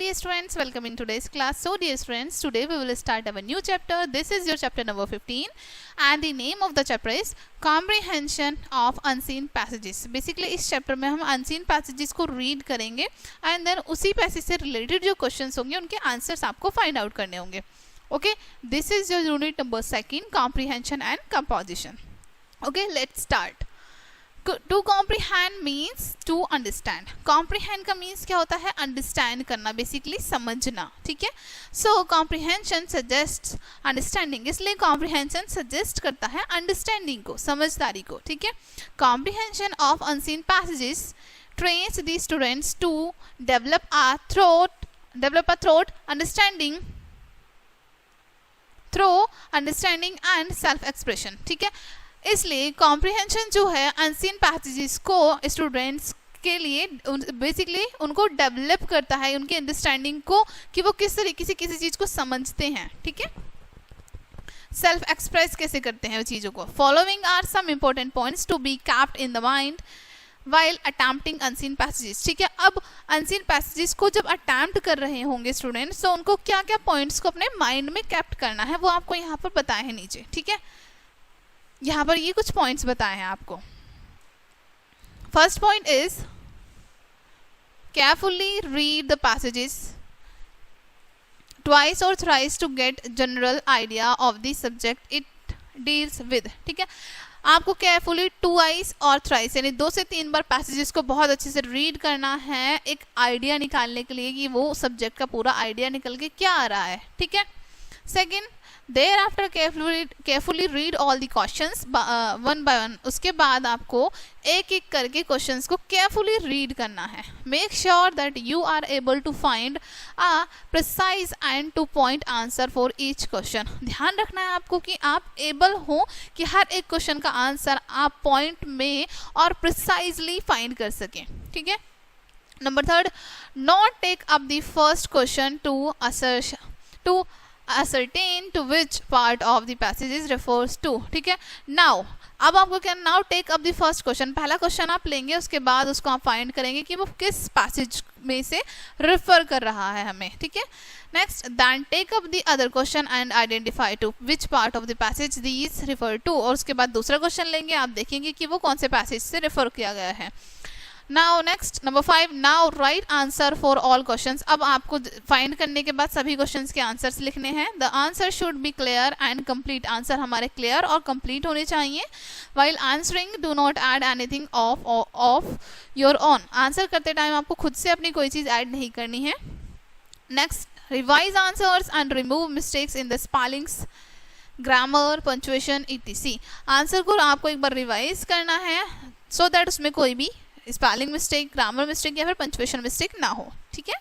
dear students, welcome in today's class. So dear students, today we will start our new chapter. This is your chapter number 15 and the name of the chapter is Comprehension of Unseen Passages. Basically इस chapter में हम unseen passages को read करेंगे and then उसी passage से related जो questions होंगे उनके answers आपको find out करने होंगे. Okay, this is your unit number 2, Comprehension and Composition. Okay, let's start. To comprehend means to understand. Comprehend का means क्या होता है? Understand करना, basically समझना. ठीक है? So comprehension suggests understanding. इसलिए comprehension suggest करता है understanding को, समझदारी को. ठीक है? Comprehension of unseen passages trains the students to develop a throat understanding through understanding and self expression. ठीक है? इसलिए कॉम्प्रिहेंशन जो है अनसीन पैसेजेस को स्टूडेंट्स के लिए बेसिकली उनको डेवलप करता है, उनकी अंडरस्टैंडिंग को कि वो किस तरीके से किसी चीज़ को समझते हैं. ठीक है, सेल्फ एक्सप्रेस कैसे करते हैं वो चीज़ों को. Following are some important points to be kept in the mind while attempting unseen passages. ठीक है, अब अनसीन पैसेजेस को जब अटैम्प्ट कर रहे होंगे स्टूडेंट्स तो उनको क्या क्या पॉइंट्स को अपने माइंड में कैप्ट करना है वो आपको यहाँ पर बताए हैं नीचे. ठीक है, यहाँ पर ये कुछ पॉइंट्स बताए हैं आपको. First point is carefully read the passages twice और thrice to get general idea of the subject it deals with. ठीक है, आपको केयरफुली ट्वाइस और थ्राइस यानी 2 से 3 बार पैसेजेस को बहुत अच्छे से रीड करना है एक आइडिया निकालने के लिए कि वो सब्जेक्ट का पूरा आइडिया निकल के क्या आ रहा है. ठीक है, second thereafter carefully read all the questions one by one. उसके बाद आपको एक एक करके क्वेश्चंस को केयरफुली रीड करना है. Make sure that you are able to find a precise and to point answer for each question. ध्यान रखना है आपको कि आप एबल हो कि हर एक क्वेश्चन का आंसर आप पॉइंट में और प्रिसाइजली फाइंड कर सकें. ठीक है, number 3, not take up the first question to ascertain to which part of the passage refers to. ठीक है, now अब आपको क्या, now take up the first question, पहला क्वेश्चन आप लेंगे उसके बाद उसको आप फाइंड करेंगे कि वो किस पैसेज में से रेफर कर रहा है हमें. ठीक है, next then take up the other question and identify to which part of the passage these refer to. और उसके बाद दूसरा क्वेश्चन लेंगे, आप देखेंगे कि वो कौन से पैसेज से रेफर किया गया है. Now next number 5, now right answer for all questions. अब आपको फाइंड करने के बाद सभी क्वेश्चंस के आंसर्स लिखने हैं. The answer should B clear and complete. Answer हमारे क्लियर और कंप्लीट होने चाहिए. While answering do not add anything of your own. Answer करते टाइम आपको खुद से अपनी कोई चीज़ ऐड नहीं करनी है. Next revise answers and remove mistakes in the spellings, grammar, punctuation etc. Answer को आपको एक बार रिवाइज करना है सो दैट उसमें कोई भी स्पेलिंग मिस्टेक, ग्रामर मिस्टेक या फिर पंक्चुएशन मिस्टेक ना हो. ठीक है,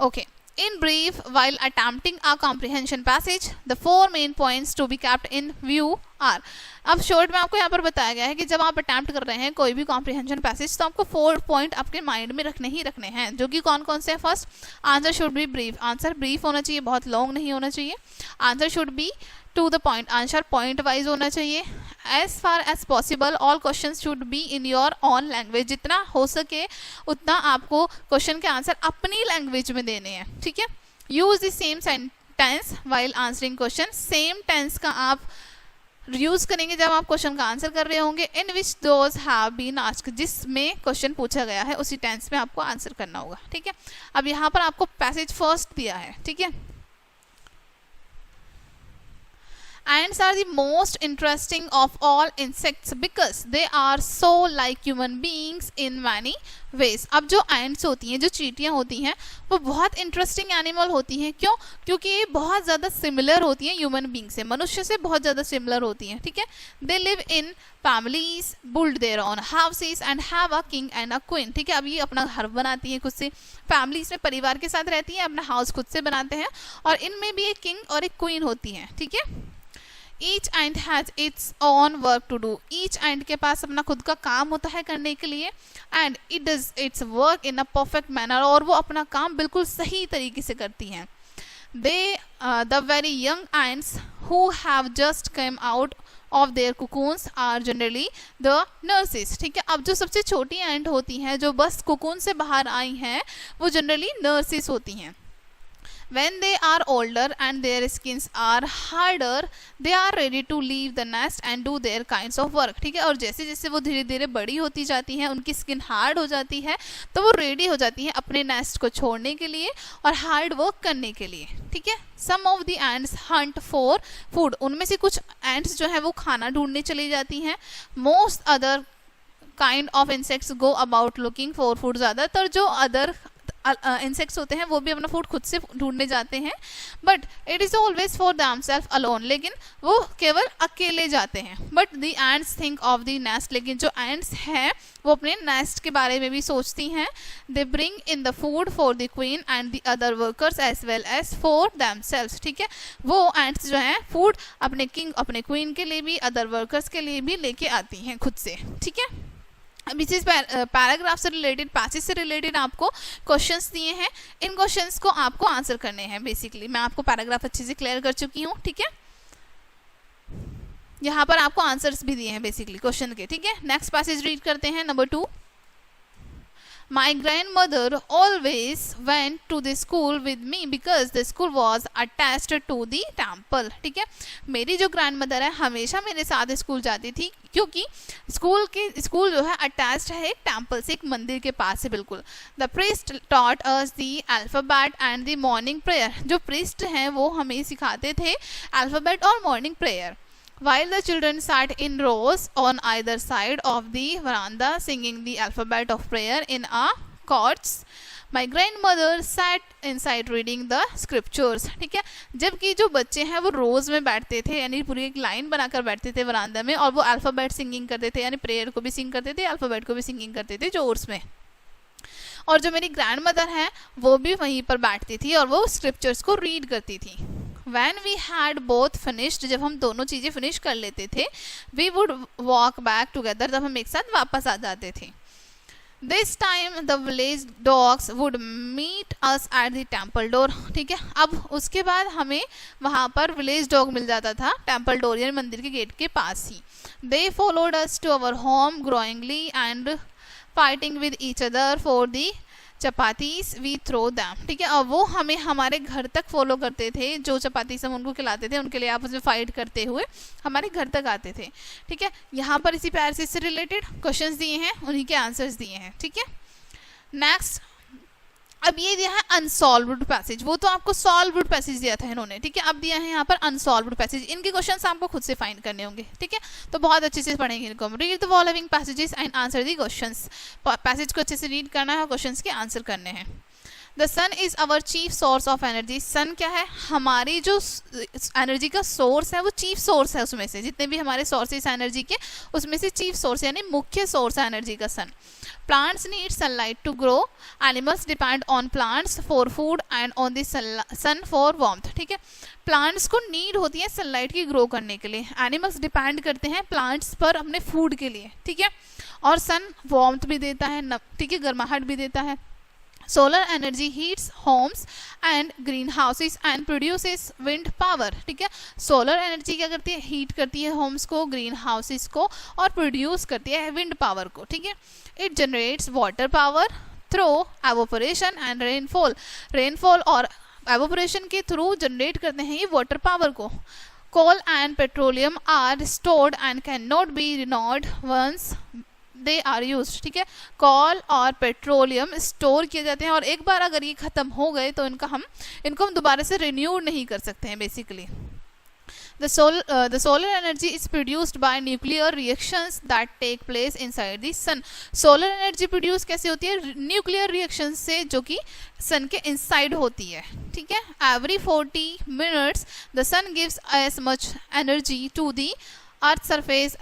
okay. In brief, while attempting a comprehension passage the 4 main points to be kept in view are. अब शॉर्ट में आपको यहाँ पर बताया गया है कि जब आप अटेम्प्ट कर रहे हैं कोई भी कॉम्प्रिहेंशन पैसेज तो आपको 4 पॉइंट आपके माइंड में रखने ही रखने हैं, जो कि कौन कौन से हैं. First, answer should be brief. Answer brief होना चाहिए, बहुत लॉन्ग नहीं होना चाहिए. Answer should be to the point. Answer point wise होना चाहिए. As far as possible all question should be in your own language. जितना हो सके उतना आपको क्वेश्चन के आंसर अपनी लैंग्वेज में देने हैं. ठीक है, use the same sentence while answering question. Same tense का आप यूज करेंगे जब आप क्वेश्चन का आंसर कर रहे होंगे. इन विच दोज हैव बीन आस्क्ड, जिसमें क्वेश्चन पूछा गया है उसी टेंस में आपको आंसर करना होगा. ठीक है, अब यहाँ पर आपको पैसेज फर्स्ट दिया है. ठीक है, ants are the most interesting of all insects because they are so like human beings in many ways. अब जो ants होती हैं, जो चींटियाँ होती हैं, वो बहुत इंटरेस्टिंग एनिमल होती हैं. क्यों? क्योंकि ये बहुत ज़्यादा सिमिलर होती हैं ह्यूमन बींग से, मनुष्य से बहुत ज़्यादा सिमिलर होती हैं. ठीक है, they live in families, built their own houses and have a king and a queen. ठीक है, अब ये अपना घर बनाती हैं खुद से, फैमिलीज में परिवार के साथ रहती हैं, अपना हाउस खुद से बनाते हैं और इनमें भी एक किंग और एक क्वीन होती हैं. ठीक है, Each ant has its own work to do. Each ant के पास अपना खुद का काम होता है करने के लिए and it does its work in a perfect manner. और वो अपना काम बिल्कुल सही तरीके से करती हैं. They, the very young ants who have just come out of their cocoons are generally the nurses. ठीक है, अब जो सबसे छोटी एंट होती हैं जो बस कोकून से बाहर आई हैं वो जनरली नर्सेस होती हैं. When they are older and their skins are harder, they are ready to leave the nest and do their kinds of work. ठीक है, और जैसे जैसे वो धीरे धीरे बड़ी होती जाती हैं, उनकी स्किन हार्ड हो जाती है, तो वो रेडी हो जाती हैं अपने नेस्ट को छोड़ने के लिए और हार्ड वर्क करने के लिए. ठीक है, sum of the ants hunt for food. उनमें से कुछ एंड्स जो है वो खाना ढूंढने चली जाती हैं. Most other kind of insects go about looking for food. ज़्यादातर जो अदर इंसेक्ट्स होते हैं वो भी अपना फूड खुद से ढूंढने जाते हैं. But it is always for themself alone. लेकिन वो केवल अकेले जाते हैं. But the ants think of the nest. लेकिन जो एंड्स हैं वो अपने नेस्ट के बारे में भी सोचती हैं. They bring in the food for the queen and the other workers as well as for themselves. ठीक है, वो एंड्स जो हैं फूड अपने किंग अपने क्वीन के लिए भी अदर वर्कर्स के लिए भी लेके आती हैं खुद से. ठीक है, अब इस पैराग्राफ से रिलेटेड पैसेज से रिलेटेड आपको क्वेश्चंस दिए हैं. इन क्वेश्चंस को आपको आंसर करने हैं. बेसिकली मैं आपको पैराग्राफ अच्छे से क्लियर कर चुकी हूँ. ठीक है, यहाँ पर आपको आंसर्स भी दिए हैं बेसिकली क्वेश्चन के. ठीक है, नेक्स्ट पैसेज रीड करते हैं. Number 2. My grandmother always went to the school with me because the school was attached to the temple. ठीक है, मेरी जो ग्रैंडमदर है हमेशा मेरे साथ स्कूल जाती थी क्योंकि स्कूल जो है अटैच्ड है एक टेम्पल से, एक मंदिर के पास है बिल्कुल. The priest taught us the alphabet and the morning prayer. जो प्रीस्ट हैं वो हमें सिखाते थे अल्फ़ाबेट और morning prayer. While the children sat in rows on either side of the veranda singing the alphabet of prayer in a chorus, my grandmother sat inside reading the scriptures. ठीक है, जबकि जो बच्चे हैं वो रोज में बैठते थे, यानी पूरी एक लाइन बनाकर बैठते थे वरांदा में, और वो अल्फ़ाबेट सिंगिंग करते थे, यानी प्रेयर को भी सिंग करते थे, अल्फ़ाबेट को भी सिंगिंग करते थे जोर्स में. और जो मेरी ग्रैंड मदर हैं वो भी वहीं पर बैठती थी और वो स्क्रिप्चर्स को रीड करती थी. When we had both finished, जब हम दोनों चीज़ें फिनिश कर लेते थे, we would walk back together, तब हम एक साथ वापस आ जाते थे. This time the village dogs would meet us at the temple door. ठीक है, अब उसके बाद हमें वहाँ पर विलेज डॉग मिल जाता था टेम्पल डोर यानी मंदिर के गेट के पास ही. They followed us to our home growingly and fighting with each other for the chapatis we throw them. ठीक है, और वो हमें हमारे घर तक फॉलो करते थे. जो चपातीस हम उनको खिलाते थे उनके लिए आपस में फाइट करते हुए हमारे घर तक आते थे. ठीक है, यहाँ पर इसी पैसेज से रिलेटेड क्वेश्चंस दिए हैं, उन्हीं के आंसर्स दिए हैं. ठीक है, नेक्स्ट. अब ये दिया है अनसॉल्व्ड पैसेज. वो तो आपको सॉल्व्ड पैसेज दिया था इन्होंने. ठीक है, अब दिया है यहाँ पर अनसॉल्व्ड पैसेज. इनके क्वेश्चंस आपको खुद से फाइंड करने होंगे. ठीक है, तो बहुत अच्छे से पढ़ेंगे इनको. Read the following passages and answer the questions. Passage को अच्छे से रीड करना है और क्वेश्चंस के आंसर करने हैं. The sun is our chief source of energy. Sun क्या है? हमारी जो एनर्जी का सोर्स है वो चीफ सोर्स है. उसमें से जितने भी हमारे सोर्सेस एनर्जी के उसमें से चीफ सोर्स यानी मुख्य सोर्स है एनर्जी का सन. Plants need sunlight to grow. Animals depend on plants for food and on the sun for warmth. ठीक है, प्लांट्स को नीड होती है सनलाइट की ग्रो करने के लिए. एनिमल्स डिपेंड करते हैं प्लांट्स पर अपने फूड के लिए. ठीक है, और सन वार्मथ भी देता है. ठीक है, गर्माहट भी देता है. Solar energy heats homes and green houses and produces wind power. ठीक है, सोलर एनर्जी क्या करती है? हीट करती है होम्स को, ग्रीन हाउसेस को, और प्रोड्यूस करती है विंड पावर को. ठीक है, it generates water power through evaporation and rainfall. Rainfall और एवोपरेशन के थ्रू जनरेट करते हैं ये वाटर पावर को. Coal and petroleum are stored and can not be renewed once they are use. ठीक है, कॉल और पेट्रोलियम स्टोर किए जाते हैं और एक बार अगर ये ख़त्म हो गए तो इनको हम दोबारा से रिन्यू नहीं कर सकते हैं basically. The solar energy is produced by nuclear reactions that take place inside the sun. Solar energy produce कैसे होती है? न्यूक्लियर रिएक्शन से जो कि सन के इनसाइड होती है. ठीक है, every 40 minutes the sun gives as much energy to the earth surface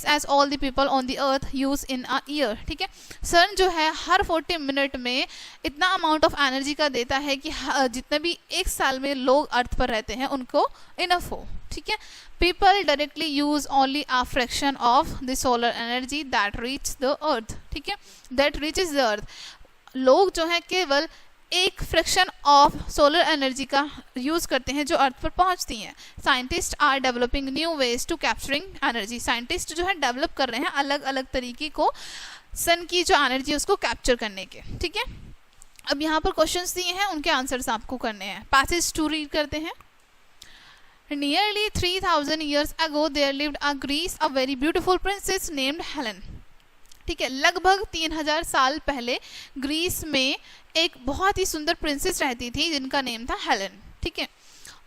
as all the people on the earth use in a year. ठीक है, सन जो है हर 40 मिनट में इतना अमाउंट ऑफ एनर्जी का देता है कि जितने भी एक साल में लोग अर्थ पर रहते हैं उनको इनफ हो. ठीक है, people directly use only a fraction of the solar energy that reaches the earth. ठीक है, that reaches the earth. लोग जो है केवल एक फ्रैक्शन ऑफ सोलर एनर्जी का यूज़ करते हैं जो अर्थ पर पहुंचती हैं. Scientist are developing new ways to capturing energy. Scientist जो है डेवलप कर रहे हैं अलग अलग तरीके को सन की जो एनर्जी है उसको कैप्चर करने के. ठीक है, अब यहाँ पर क्वेश्चंस दिए हैं, उनके आंसर्स आपको करने हैं. पैसेज 2 रीड करते हैं. Nearly 3,000 years ago there lived a Greece a very beautiful princess named Helen. ठीक है, लगभग 3,000 साल पहले ग्रीस में एक बहुत ही सुंदर प्रिंसेस रहती थी जिनका नेम था हेलन. ठीक है,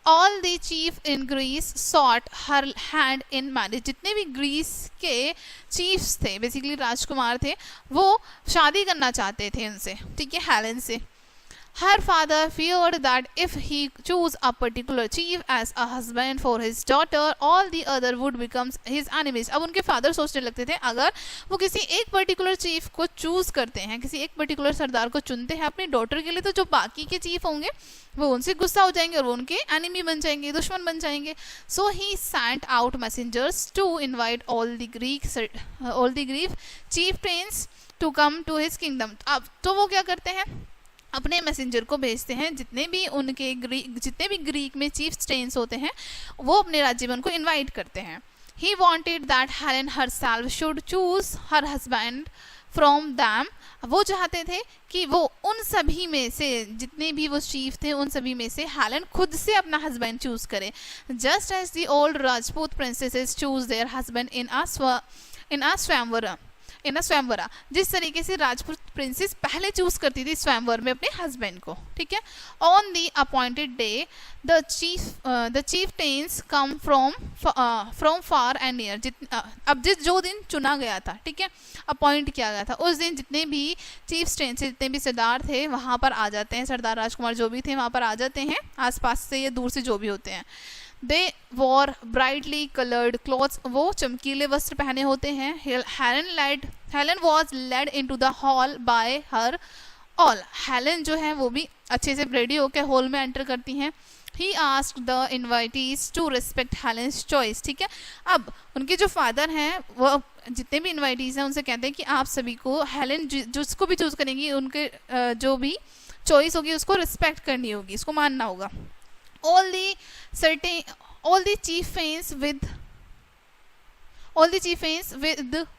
all the chief in Greece sought her hand in marriage. जितने भी ग्रीस के चीफ्स थे, बेसिकली राजकुमार थे, वो शादी करना चाहते थे उनसे. ठीक है, हेलन से. Her father feared that if he chose a particular chief as a husband for his daughter, all the other would become his enemies. अब उनके फादर सोचने लगते थे अगर वो किसी एक पर्टिकुलर चीफ को चूज करते हैं, किसी एक पर्टिकुलर सरदार को चुनते हैं अपनी डॉटर के लिए, तो जो बाकी के चीफ होंगे वो उनसे गुस्सा हो जाएंगे और वो उनके एनिमी बन जाएंगे, दुश्मन बन जाएंगे. So he sent out messengers to invite all the Greek chieftains to come to his kingdom. अब तो वो क्या करते हैं, अपने मैसेंजर को भेजते हैं, जितने भी ग्रीक में चीफ स्टेन्स होते हैं वो अपने राज्य में उनको इनवाइट करते हैं. He wanted that Helen herself should choose her husband from them. वो चाहते थे कि वो उन सभी में से, जितने भी वो चीफ थे उन सभी में से हेलेन खुद से अपना हस्बैंड चूज करे. Just as the old Rajput princesses choose their husband in a swayamvara. जिस तरीके से राजपूत प्रिंसेस पहले चूज करती थी स्वयंवर में अपने हस्बैंड को. ठीक है, on the appointed day the chieftains come from far and near. अब जो दिन चुना गया था, ठीक है, अपॉइंट किया गया था, उस दिन जितने भी चीफटेन्स, जितने भी सरदार थे वहाँ पर आ जाते हैं. सरदार राजकुमार जो भी थे वहाँ पर आ जाते हैं, आसपास से या दूर से जो भी होते हैं. They wore brightly colored clothes. वो चमकीले वस्त्र पहने होते हैं. Helen was led into the hall by her all. Helen जो है वो भी अच्छे से रेडी होकर हॉल में एंटर करती हैं. He asked the invitees to respect Helen's choice. ठीक है, अब उनके जो फादर हैं वो जितने भी इन्वाइटीज हैं उनसे कहते हैं कि आप सभी को हेलन जिसको भी चूज करेंगी उनके जो भी चॉइस होगी उसको रिस्पेक्ट करनी होगी, उसको मानना होगा. All the chieftains with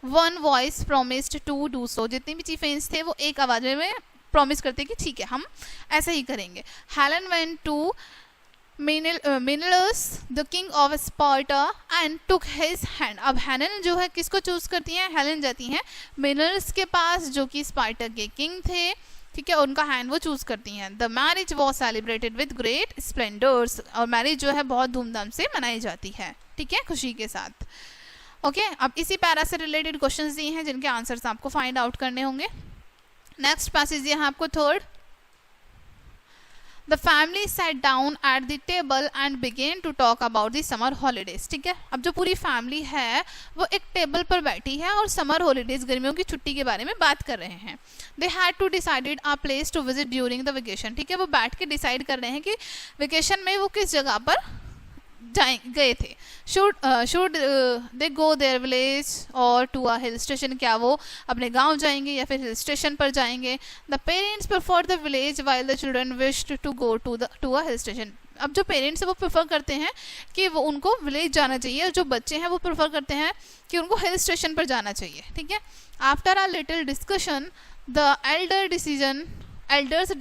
one voice promised to do so. जितने भी chieftains थे वो एक आवाज में प्रॉमिस करते कि ठीक है हम ऐसा ही करेंगे. Helen went to Menelaus, the king of Sparta, and took his hand. अब हेलेन जो है किसको चूज करती हैं, हेलेन जाती हैं मेनलस के पास जो कि स्पार्टा के किंग थे. ठीक है, उनका हैंड वो चूज करती हैं. The marriage was celebrated with great splendours. और मैरिज जो है बहुत धूमधाम से मनाई जाती है. ठीक है, खुशी के साथ. ओके, अब इसी पैरा से रिलेटेड क्वेश्चंस दिए हैं जिनके आंसर्स आपको फाइंड आउट करने होंगे. नेक्स्ट पैसेज दिया है आपको third. The family sat down at the table and began to talk about the summer holidays. ठीक है, अब जो पूरी फैमिली है वो एक टेबल पर बैठी है और समर हॉलीडेज, गर्मियों की छुट्टी के बारे में बात कर रहे हैं. They had to decided a place to visit during the vacation. ठीक है, वो बैठ के डिसाइड कर रहे हैं कि वेकेशन में वो किस जगह पर गए थे. Should they go their village और टू अ हिल स्टेशन. क्या वो अपने गांव जाएंगे या फिर हिल स्टेशन पर जाएंगे. The parents prefer the village while the children wished to go to a hill station. अब जो पेरेंट्स है वो प्रेफर करते हैं कि वो उनको विलेज जाना चाहिए और जो बच्चे हैं वो प्रेफर करते हैं कि उनको हिल स्टेशन पर जाना चाहिए. ठीक है, after a little discussion the elders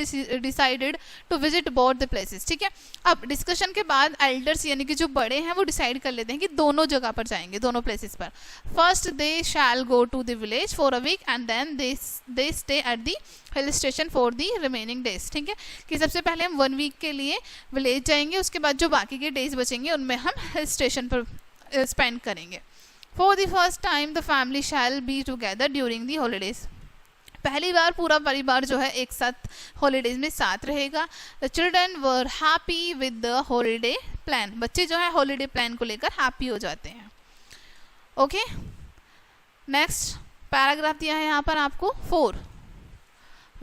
decided to visit both the places. ठीक है, अब डिस्कशन के बाद एल्डर्स यानी कि जो बड़े हैं वो डिसाइड कर लेते हैं कि दोनों जगह पर जाएंगे, दोनों प्लेसेस पर. First they shall go to the village for a week and then they stay at the hill station for the remaining days. ठीक है, कि सबसे पहले हम 1 वीक के लिए विलेज जाएंगे, उसके बाद जो बाकी के डेज बचेंगे उनमें हम हिल स्टेशन पर स्पेंड करेंगे. For the first time the family shall be together during the holidays. पहली बार पूरा परिवार जो है एक साथ हॉलीडेज में साथ रहेगा. The children were happy with the holiday plan. बच्चे जो है हॉलीडे प्लान को लेकर हैप्पी हो जाते हैं. ओके, नेक्स्ट पैराग्राफ दिया है यहाँ पर आपको 4.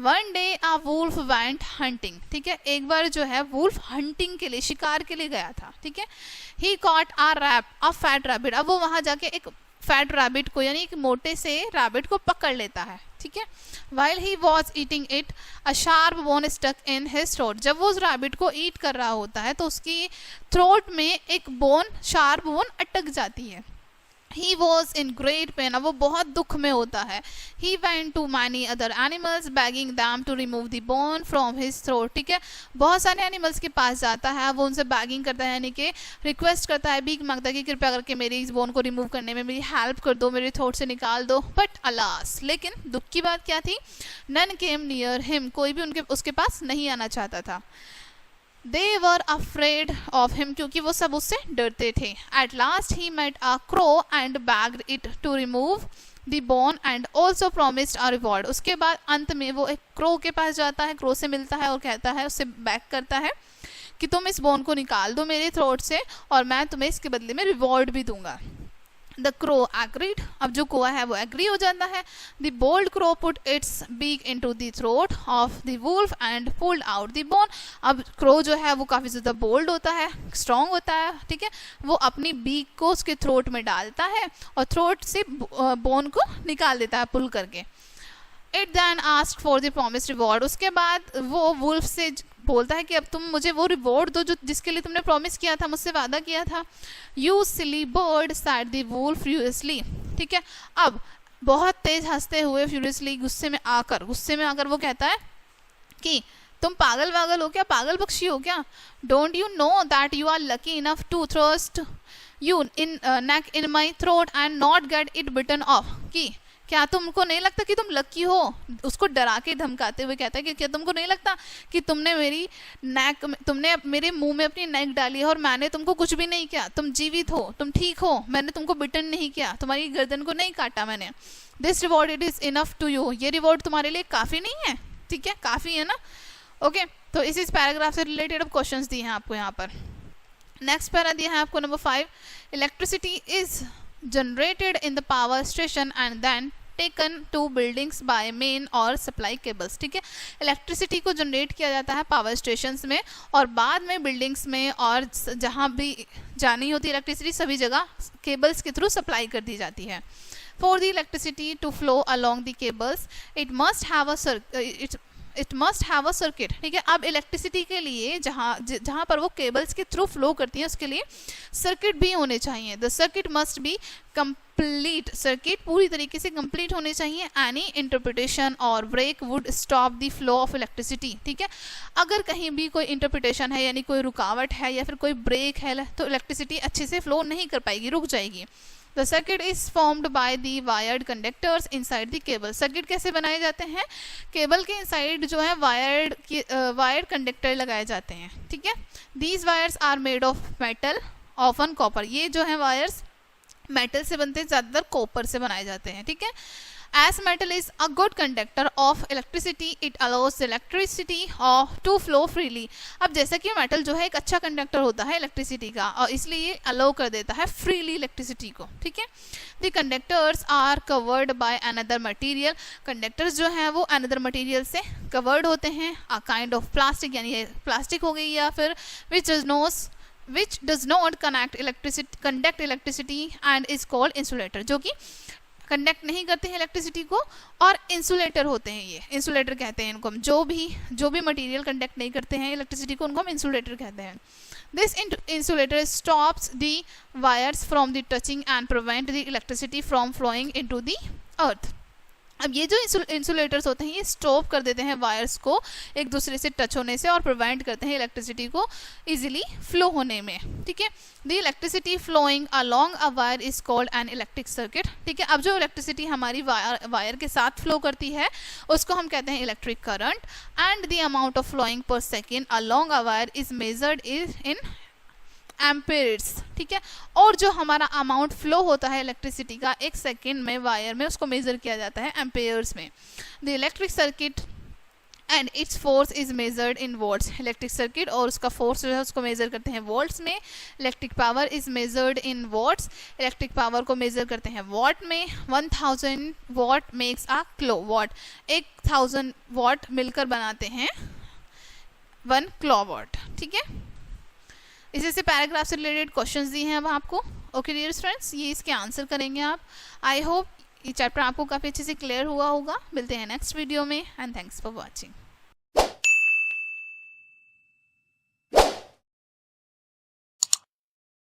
One day a wolf went hunting. ठीक है, एक बार जो है वुल्फ हंटिंग के लिए, शिकार के लिए गया था. ठीक है, ही कॉट अ फैट रैबिट. अब वो वहाँ जाके एक फैट रैबिट को यानी एक मोटे से रैबिट को पकड़ लेता है. ठीक है। While he was eating it a sharp bone stuck in his throat, जब वो उस रैबिट को ईट कर रहा होता है तो उसकी थ्रोट में एक बोन, शार्प बोन अटक जाती है। He was in great pain, अब वो बहुत दुख में होता है। He went to many other animals begging them to remove the bone from his throat, ठीक है। बहुत सारे एनिमल्स के पास जाता है, वो उनसे बैगिंग करता है, यानी कि रिक्वेस्ट करता है, भीख मांगता है कि कृपया करके मेरी इस बोन को रिमूव करने में मेरी हेल्प कर दो, मेरे थ्रोट से निकाल दो। बट अलास, लेकिन दुख की बात क्या थी, none came near him, कोई भी उसके पास नहीं आना चाहता था। They were afraid of him, क्योंकि वो सब उससे डरते थे। At last he met a crow and begged it to remove the bone and also promised a reward. उसके बाद अंत में वो एक क्रो के पास जाता है, क्रो से मिलता है और कहता है, उससे बैक करता है कि तुम इस बोन को निकाल दो मेरे थ्रोट से और मैं तुम्हें इसके बदले में रिवॉर्ड भी दूंगा। The crow agreed, अब जो कुआ है वो एग्री हो जाता है। The bold crow put its beak into the throat of the wolf and pulled out the bone. अब क्रो जो है वो काफ़ी ज़्यादा बोल्ड होता है, स्ट्रॉन्ग होता है, ठीक है। वो अपनी बीक को उसके थ्रोट में डालता है और थ्रोट से बोन को निकाल देता है पुल करके। It then asked for the promised reward, उसके बाद वो वुल्फ से बोलता है कि अब तुम मुझे वो रिवॉर्ड दो जो जिसके लिए तुमने प्रॉमिस किया था, मुझसे वादा किया था। You silly bird said the wolf furiously, ठीक है। अब बहुत तेज हंसते हुए फ्यूरियसली गुस्से में आकर वो कहता है कि तुम पागल वागल हो क्या, पागल पक्षी हो क्या। Don't you know that you are lucky enough to thrust you in neck in my throat and not get it bitten off, कि क्या तुमको नहीं लगता कि तुम लकी हो। उसको डरा के धमकाते हुए कहता है कि क्या तुमको नहीं लगता कि तुमने मेरे मुंह में अपनी नेक डाली है और मैंने तुमको कुछ भी नहीं किया, तुम जीवित हो, तुम ठीक हो, मैंने तुमको बिटन नहीं किया, तुम्हारी गर्दन को नहीं काटा मैंने। This reward it is enough to you, ये रिवॉर्ड तुम्हारे लिए काफ़ी नहीं है, ठीक है, काफ़ी है ना। ओके, तो इस पैराग्राफ से रिलेटेड अब क्वेश्चंस दिए हैं आपको यहाँ पर। नेक्स्ट पैरा दिया है आपको number 5, electricity is generated in the power station and then taken to buildings by main or supply cables, ठीक है। इलेक्ट्रिसिटी को जनरेट किया जाता है पावर स्टेशंस में और बाद में बिल्डिंग्स में और जहाँ भी जानी होती है इलेक्ट्रिसिटी सभी जगह केबल्स के थ्रू सप्लाई कर दी जाती है। For the electricity to flow along the cables it must have a circuit, ठीक है। अब इलेक्ट्रिसिटी के लिए जहाँ पर वो केबल्स के थ्रू फ्लो करती है उसके लिए सर्किट भी होने चाहिए। The circuit must be complete, circuit पूरी तरीके से कंप्लीट होने चाहिए। Any interpretation or break would stop the flow of electricity, ठीक है। अगर कहीं भी कोई इंटरप्रिटेशन है यानी कोई रुकावट है या फिर कोई ब्रेक है तो इलेक्ट्रिसिटी अच्छे से फ्लो नहीं कर पाएगी, रुक जाएगी। The circuit is formed by the wired conductors inside the cable. Circuit कैसे बनाए जाते हैं, केबल के इनसाइड जो है वायर्ड कंडक्टर लगाए जाते हैं, ठीक है। These wires are made of metal, often copper. ये जो है वायर्स मेटल से बनते हैं, ज़्यादातर कॉपर से बनाए जाते हैं, ठीक है। As metal is a good conductor of electricity, it allows the electricity to flow freely. अब जैसा कि मेटल जो है एक अच्छा कंडक्टर होता है इलेक्ट्रिसिटी का और इसलिए अलाउ कर देता है फ्रीली इलेक्ट्रिसिटी को, ठीक है। The conductors are covered by another material. Conductors जो हैं वो another material से covered होते हैं, a kind of plastic, यानी प्लास्टिक हो गई या फिर which does not conduct electricity and is called insulator, जो कि कंडक्ट नहीं करते हैं इलेक्ट्रिसिटी को और इंसुलेटर होते हैं। ये इंसुलेटर कहते हैं इनको हम, जो भी मटेरियल कंडक्ट नहीं करते हैं इलेक्ट्रिसिटी को उनको हम इंसुलेटर कहते हैं। This insulator stops the wires from the touching and prevent the electricity from flowing into the earth. अब ये जो इंसुलेटर्स होते हैं ये स्टॉप कर देते हैं वायर्स को एक दूसरे से टच होने से और प्रिवेंट करते हैं इलेक्ट्रिसिटी को इजीली फ्लो होने में, ठीक है। The electricity flowing along a wire is called an electric circuit, ठीक है। अब जो इलेक्ट्रिसिटी हमारी वायर के साथ फ्लो करती है उसको हम कहते हैं electric current. And the amount of flowing per second along a wire is measured in amperes, ठीक है। और जो हमारा अमाउंट फ्लो होता है इलेक्ट्रिसिटी का एक सेकेंड में वायर में उसको मेजर किया जाता है एम्पेयर्स में। The electric circuit and its force is measured in volts, electric circuit और उसका फोर्स जो है उसको मेजर करते हैं वोल्ट्स में। Electric power is measured in watts, electric power को मेजर करते हैं वॉट में। 1000 watt makes a kilowatt, 1000 watt मिलकर बनाते हैं 1 किलो वॉट, ठीक है। इसी से पैराग्राफ से रिलेटेड क्वेश्चंस दिए हैं अब आपको। ओके डियर फ्रेंड्स, ये इसके आंसर करेंगे आप। आई होप ये चैप्टर आपको काफ़ी अच्छे से क्लियर हुआ होगा। मिलते हैं नेक्स्ट वीडियो में एंड थैंक्स फॉर वॉचिंग।